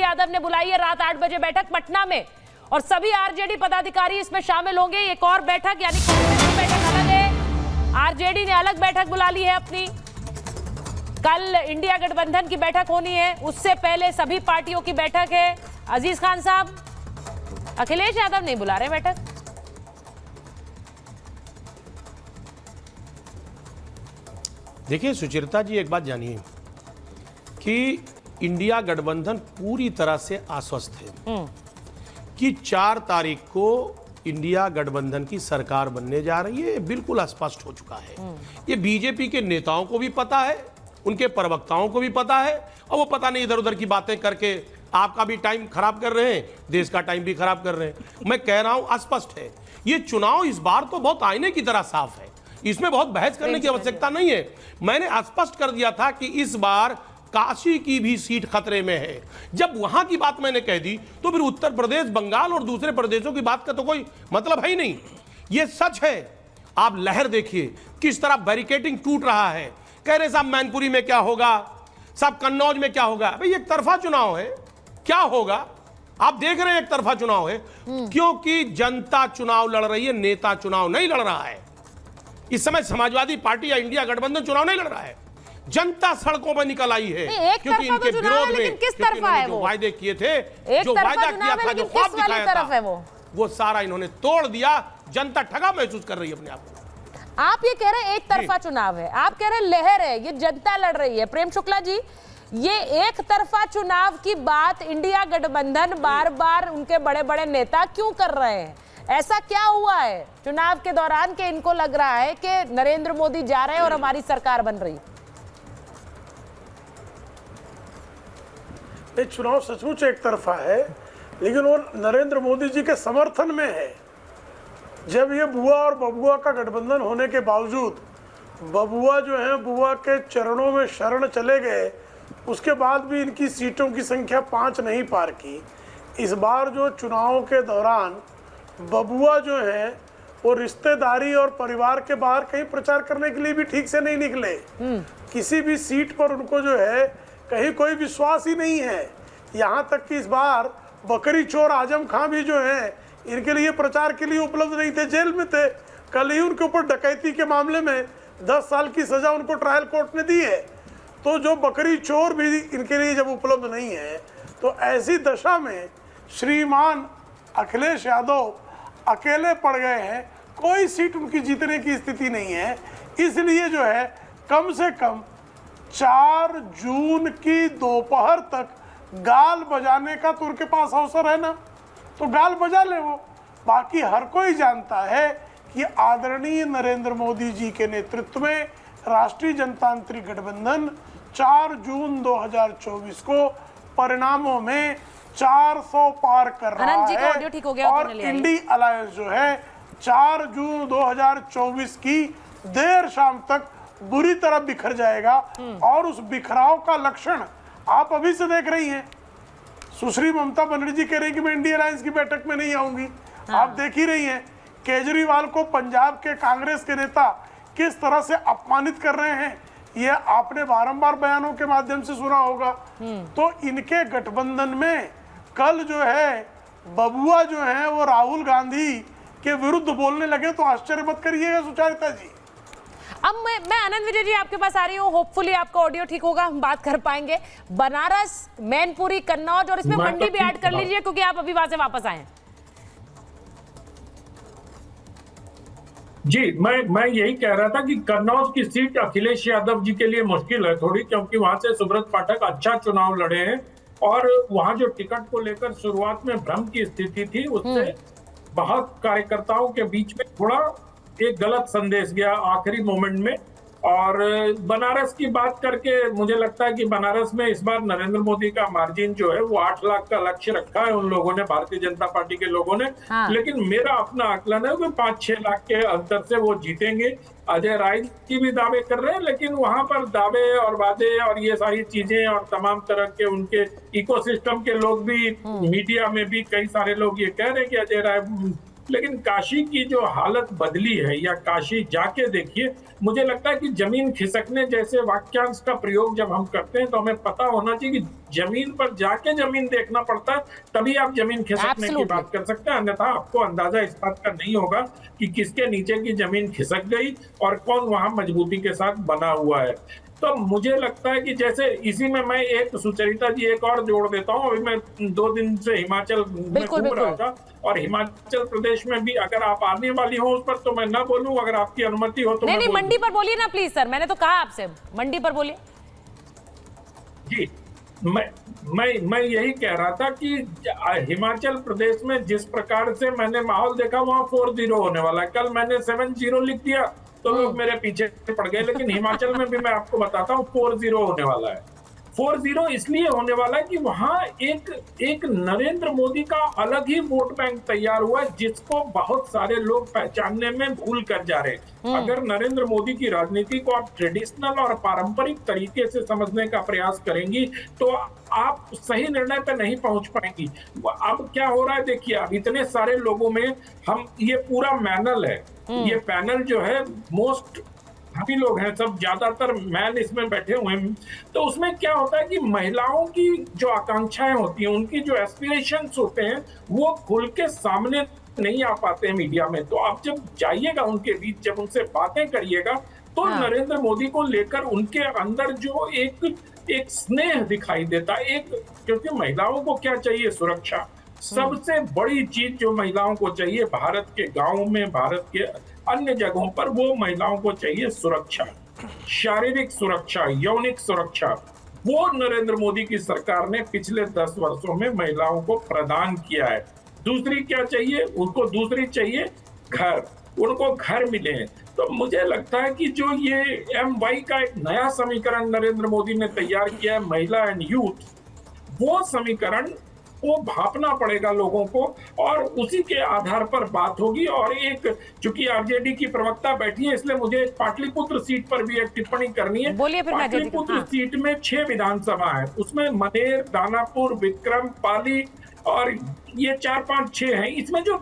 यादव ने बुलाई है रात 8 बजे बैठक पटना में, और सभी आरजेडी पदाधिकारी इसमें शामिल होंगे। एक और बैठक, यानी कांग्रेस की बैठक अलग है, आरजेडी ने अलग बैठक बुला ली है अपनी। कल इंडिया गठबंधन की बैठक होनी है, उससे पहले सभी पार्टियों की बैठक है। अजीज खान साहब, अखिलेश यादव नहीं बुला रहे बैठक। देखिए सुचरिता जी, एक बात जानिए कि इंडिया गठबंधन पूरी तरह से आश्वस्त है कि 4 तारीख को इंडिया गठबंधन की सरकार बनने जा रही है। बिल्कुल स्पष्ट हो चुका है। ये बीजेपी के नेताओं को भी पता है, उनके प्रवक्ताओं को भी पता है, और वो पता नहीं इधर उधर की बातें करके आपका भी टाइम खराब कर रहे हैं, देश का टाइम भी खराब कर रहे हैं। मैं कह रहा हूं स्पष्ट है, ये चुनाव इस बार तो बहुत आईने की तरह साफ है, इसमें बहुत बहस करने की आवश्यकता नहीं है। मैंने स्पष्ट कर दिया था कि इस बार काशी की भी सीट खतरे में है। जब वहां की बात मैंने कह दी तो फिर उत्तर प्रदेश, बंगाल और दूसरे प्रदेशों की बात का तो कोई मतलब है ही नहीं। ये सच है। आप लहर देखिए किस तरह बैरिकेडिंग टूट रहा है। कह रहे साहब मैनपुरी में क्या होगा, साहब कन्नौज में क्या होगा। भाई एक तरफा चुनाव है, क्या होगा आप देख रहे हैं, एक तरफा चुनाव है। क्योंकि जनता चुनाव लड़ रही है, नेता चुनाव नहीं लड़ रहा है। इस समय समाजवादी पार्टी या इंडिया गठबंधन चुनाव नहीं लड़ रहा है, जनता सड़कों पर निकल आई है। क्योंकि इनके विरोध में किस तरफा है जो वायदे किए थे, जो तरफा वायदा किया था, जो ख्वाब दिखाया था, वो सारा इन्होंने तोड़ दिया। जनता ठगा महसूस कर रही है अपने आप को। आप ये कह रहे हैं एक तरफा चुनाव है, आप कह रहे हैं लहर है, ये जनता लड़ रही है। प्रेम शुक्ला जी, ये एक तरफा चुनाव की बात इंडिया गठबंधन बार बार उनके बड़े बड़े नेता क्यों कर रहे हैं? ऐसा क्या हुआ है चुनाव के दौरान कि इनको लग रहा है कि नरेंद्र मोदी जा रहे हैं और हमारी सरकार बन रही? चुनाव सचमुच एक तरफा है, लेकिन वो नरेंद्र मोदी जी के समर्थन में है। जब ये बुआ और बबुआ का गठबंधन होने के बावजूद बबुआ जो है बुआ के चरणों में शरण चले गए, उसके बाद भी इनकी सीटों की संख्या 5 नहीं पार की। इस बार जो चुनाव के दौरान बबुआ जो है वो रिश्तेदारी और परिवार के बाहर कहीं प्रचार करने के लिए भी ठीक से नहीं निकले। किसी भी सीट पर उनको जो है कहीं कोई विश्वास ही नहीं है। यहाँ तक कि इस बार बकरी चोर आजम खां भी जो है इनके लिए प्रचार के लिए उपलब्ध नहीं थे, जेल में थे। कल ही उनके ऊपर डकैती के मामले में 10 साल की सजा उनको ट्रायल कोर्ट ने दी है। तो जो बकरी चोर भी इनके लिए जब उपलब्ध नहीं है, तो ऐसी दशा में श्रीमान अखिलेश यादव अकेले पड़ गए हैं। कोई सीट उनकी जीतने की स्थिति नहीं है। इसलिए जो है कम से कम 4 जून की दोपहर तक गाल बजाने का तो उनके पास अवसर है ना, तो गाल बजा ले वो। बाकी हर कोई जानता है कि आदरणीय नरेंद्र मोदी जी के नेतृत्व में राष्ट्रीय जनतांत्रिक गठबंधन 4 जून 2024 को परिणामों में 400 पार कर रहा है। और इंडी अलायंस जो है 4 जून 2024 की देर शाम तक बुरी तरह बिखर जाएगा। और उस बिखराव का लक्षण आप अभी से देख रही हैं। सुश्री ममता बनर्जी कह रही कि मैं इंडिया अलायंस की बैठक में नहीं आऊंगी। आप देख ही रही हैं केजरीवाल को पंजाब के कांग्रेस के नेता किस तरह से अपमानित कर रहे हैं। ये आपने बारंबार बयानों के माध्यम से सुना होगा। तो इनके गठबंधन में कल जो है बबुआ जो है वो राहुल गांधी के विरुद्ध बोलने लगे तो आश्चर्य मत करिएगा सुचारिता जी। अब मैं आनंद विजय जी आपके पास आ रही हूँ। होपफुली आपका ऑडियो ठीक होगा, हम बात कर पाएंगे। बनारस, मैनपुरी, कन्नौज और इसमें मंडी भी ऐड कर लीजिए क्योंकि आप अभी वहां से वापस आए हैं। जी, मैं यही कह रहा था कि कन्नौज की सीट अखिलेश यादव जी के लिए मुश्किल है थोड़ी, क्योंकि वहां से सुब्रत पाठक अच्छा चुनाव लड़े हैं और वहां जो टिकट को लेकर शुरुआत में भ्रम की स्थिति थी, उससे बहुत कार्यकर्ताओं के बीच में थोड़ा एक गलत संदेश गया आखिरी मोमेंट में। और बनारस की बात करके मुझे लगता है कि बनारस में इस बार नरेंद्र मोदी का मार्जिन जो है वो 8 लाख का लक्ष्य रखा है उन लोगों ने, भारतीय जनता पार्टी के लोगों ने। लेकिन मेरा अपना आकलन है कि 5-6 लाख के अंतर से वो जीतेंगे। अजय राय की भी दावे कर रहे हैं, लेकिन वहां पर दावे और वादे और ये सारी चीजें और तमाम तरह के उनके इकोसिस्टम के लोग भी, मीडिया में भी कई सारे लोग ये कह रहे हैं कि अजय राय लेकिन काशी की जो हालत बदली है, या काशी जाके देखिए, मुझे लगता है कि जमीन खिसकने जैसे वाक्यांश का प्रयोग जब हम करते हैं तो हमें पता होना चाहिए कि जमीन पर जाके जमीन देखना पड़ता है, तभी आप जमीन खिसकने की बात कर सकते हैं। अन्यथा आपको अंदाजा इस बात का नहीं होगा कि किसके नीचे की जमीन खिसक गई और कौन वहां मजबूती के साथ बना हुआ है। तो मुझे लगता है कि जैसे इसी में मैं एक, सुचरिता जी, एक और जोड़ देता हूँ। अभी मैं 2 दिन से हिमाचल में घूम रहा था, और हिमाचल प्रदेश में भी अगर आप आने वाली हो उस पर तो मैं ना बोलूं, अगर आपकी अनुमति हो तो नहीं, मंडी पर बोलिए ना प्लीज सर, मैंने तो कहा आपसे मंडी पर बोलिए। जी, मैं यही कह रहा था कि हिमाचल प्रदेश में जिस प्रकार से मैंने माहौल देखा, वहां 4-0 होने वाला है। कल मैंने 7-0 लिख दिया तो लोग मेरे पीछे पड़ गए, लेकिन हिमाचल में भी मैं आपको बताता हूँ 4-0 होने वाला है। 4-0 इसलिए होने वाला है कि वहां एक नरेंद्र मोदी का अलग ही वोट बैंक तैयार हुआ है, जिसको बहुत सारे लोग पहचानने में भूल कर जा रहे हैं। अगर नरेंद्र मोदी की राजनीति को आप ट्रेडिशनल और पारंपरिक तरीके से समझने का प्रयास करेंगी तो आप सही निर्णय पे नहीं पहुंच पाएंगी। अब क्या हो रहा है देखिए, अब इतने सारे लोगों में हम, ये पूरा पैनल है, ये पैनल जो है मोस्ट काफी लोग हैं, सब ज्यादातर मैन इसमें बैठे हुए हैं। तो उसमें क्या होता है कि महिलाओं की जो आकांक्षाएं होती हैं, उनकी जो एस्पिरेशंस होते हैं, वो खुल के सामने नहीं आ पाते हैं मीडिया में। तो आप जब जाइएगा उनके बीच, जब उनसे बातें करिएगा, तो नरेंद्र मोदी को लेकर उनके अंदर जो एक स्नेह दिखाई देता है। क्योंकि महिलाओं को क्या चाहिए? सुरक्षा। सबसे बड़ी चीज जो महिलाओं को चाहिए भारत के गांवों में, भारत के अन्य जगहों पर, वो महिलाओं को चाहिए सुरक्षा, शारीरिक सुरक्षा, यौनिक सुरक्षा। वो नरेंद्र मोदी की सरकार ने पिछले 10 वर्षों में महिलाओं को प्रदान किया है। दूसरी क्या चाहिए उनको? दूसरी चाहिए घर, उनको घर मिले। तो मुझे लगता है कि जो ये MY का एक नया समीकरण नरेंद्र मोदी ने तैयार किया है, महिला एंड यूथ, वो समीकरण वो भापना पड़ेगा लोगों को, और उसी के आधार पर बात होगी। और चूंकि आरजेडी की प्रवक्ता बैठी है, इसलिए मुझे पाटलिपुत्र सीट पर भी एक टिप्पणी करनी है। पाटलिपुत्र सीट में 6 विधानसभा है, उसमें मनेर, दानापुर, विक्रम, पाली और ये 4, 5, 6 हैं। इसमें जो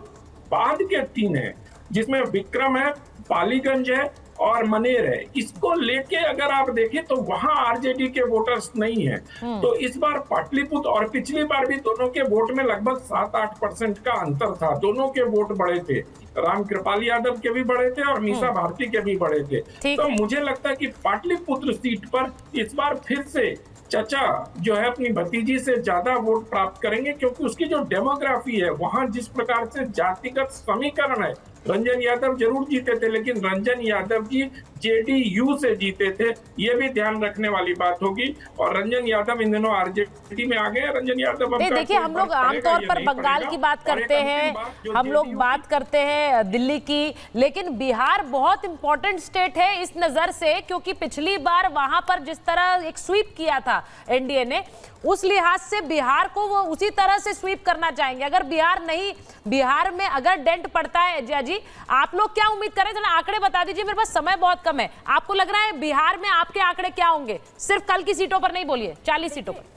बाद के 3 है, जिसमें विक्रम है, पालीगंज है और मनेर है, इसको लेके अगर आप देखें तो वहां आरजेडी के वोटर्स नहीं है। तो इस बार पाटलिपुत्र, और पिछली बार भी दोनों के वोट में लगभग 7-8% का अंतर था, दोनों के वोट बड़े थे, राम कृपाल यादव के भी बड़े थे और मीसा भारती के भी बड़े थे। तो मुझे लगता है कि पाटलिपुत्र सीट पर इस बार फिर से चचा जो है अपनी भतीजी से ज्यादा वोट प्राप्त करेंगे, क्योंकि उसकी जो डेमोग्राफी है, वहां जिस प्रकार से जातिगत समीकरण है। रंजन यादव जरूर जीते थे, लेकिन रंजन यादव जी JDU से जीते थे, ये भी ध्यान रखने वाली बात होगी। और रंजन यादव इन दिनों आरजेडी में आ गए। रंजन यादव, देखिए, हम लोग आमतौर पर बंगाल की बात करते हैं, हम लोग बात करते हैं दिल्ली की, लेकिन बिहार बहुत इंपॉर्टेंट स्टेट है इस नजर से, क्योंकि पिछली बार वहां पर जिस तरह एक स्वीप किया था एनडीए ने, उस लिहाज से बिहार को वो उसी तरह से स्वीप करना चाहेंगे। अगर बिहार में अगर डेंट पड़ता है, जया जी, आप लोग क्या उम्मीद करें? थोड़ा आंकड़े बता दीजिए, मेरे पास समय बहुत कम है। आपको लग रहा है बिहार में आपके आंकड़े क्या होंगे? सिर्फ कल की सीटों पर नहीं बोलिए, 40 सीटों पर।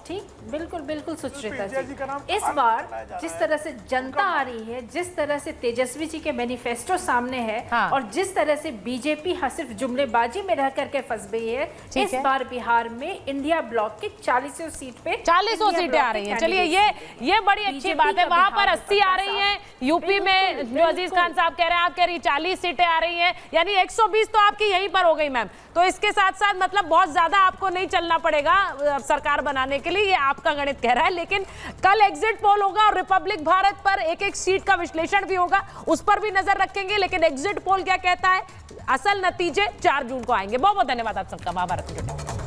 ठीक, बिल्कुल सुचरिता जी, इस बार जिस तरह से जनता आ रही है, जिस तरह से तेजस्वी जी के मैनिफेस्टो सामने है, और जिस तरह से बीजेपी सिर्फ जुमलेबाजी में रह करके फंस गई है, इस बार बिहार में इंडिया ब्लॉक की 40 सीट पे 40 सीटें आ रही हैं। चलिए, ये बड़ी अच्छी बात है। वहां पर 80 आ रही हैं, यूपी में जो अजीज खान साहब कह रहे हैं, आप कह रही 40 सीटें आ रही हैं, यानी 120 तो आपकी यहीं पर हो गई मैम। तो इसके साथ साथ मतलब बहुत ज्यादा आपको नहीं चलना पड़ेगा सरकार बनाने के लिए, ये आपका गणित कह रहा है। लेकिन कल एग्जिट पोल होगा और रिपब्लिक भारत पर एक सीट का विश्लेषण भी होगा, उस पर भी नजर रखेंगे। लेकिन एग्जिट पोल क्या कहता है, असल नतीजे 4 जून को आएंगे। बहुत बहुत धन्यवाद आप सबका महाभारत में जुड़ने।